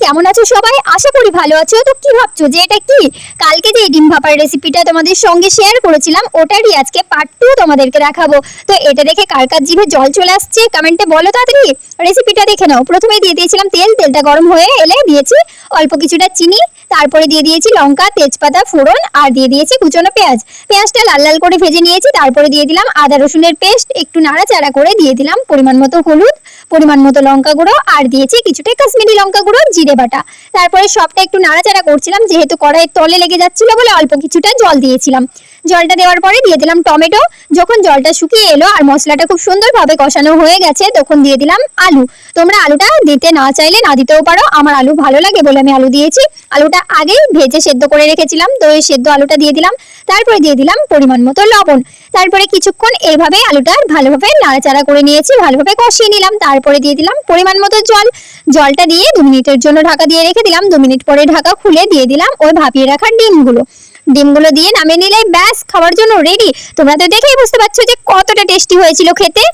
কেমন আছো সবাই? আশা করি ভালো আছো। তো কি ভাবছো যে এটা কি? কালকে যে ডিম ভাপার রেসিপিটা তোমাদের সঙ্গে শেয়ার করেছিলাম ওটারই আজকে পার্ট 2 তোমাদেরকে দেখাবো। তো এটা দেখে কার কার জিভে জল চলে আসছে কমেন্টে বলো তাড়াতাড়ি। রেসিপিটা দেখে নাও। প্রথমে দিয়ে দিয়েছিলাম তেল, তেলটা গরম হয়ে এলে দিয়েছি অল্প কিছুটা চিনি, তারপরে দিয়ে দিয়েছি লঙ্কা, তেজপাতা ফোড়ন আর দিয়ে দিয়েছি কুচনো পেঁয়াজ। পেঁয়াজটা লাল লাল করে ভেজে নিয়েছি। তারপরে দিয়ে দিলাম আদা রসুনের পেস্ট, একটু নাড়াচাড়া করে দিয়ে দিলাম পরিমাণ মতো হলুদ, পরিমাণ মতো লঙ্কা গুঁড়ো আর দিয়েছি কিছুটা কাশ্মীরি লঙ্কা গুঁড়ো, জিরে বাটা। তারপরে সবটা একটু নাড়াচাড়া করছিলাম, যেহেতু কড়াইয়ের তলে লেগে যাচ্ছিল বলে অল্প কিছুটা জল দিয়েছিলাম। জলটা দেওয়ার পরে দিয়ে দিলাম টমেটো। যখন জলটা শুকিয়ে এলো আর মশলাটা খুব সুন্দরভাবে কষানো হয়ে গেছে তখন দিয়ে দিলাম আলু। তোমরা আলুটা দিতে না চাইলে না দিতেও পারো, আমার আলু ভালো লাগে বলে আমি আলু দিয়েছি। আলুটা আগেই ভেজে সেদ্ধ করে রেখেছিলাম, তো এই সেদ্ধ আলুটা দিয়ে দিলাম। তারপরে দিয়ে দিলাম পরিমাণ মতো লবণ। তারপরে কিছুক্ষণ এইভাবে আলুটা ভালোভাবে নাড়াচাড়া করে নিয়েছি, ভালোভাবে কষিয়ে নিলাম। তারপরে দিয়ে দিলাম পরিমাণ মতো জল। জলটা দিয়ে 2 মিনিটের জন্য ঢাকা দিয়ে রেখে দিলাম। 2 মিনিট পরে ঢাকা খুলে দিয়ে দিলাম ওই ভাপিয়ে রাখা ডিমগুলো দিয়ে নামিয়ে নিলেই ব্যাস খাওয়ার জন্য রেডি। তোমরা তো দেখেই বুঝতে পারছো যে কতটা টেস্টি হয়েছিল খেতে।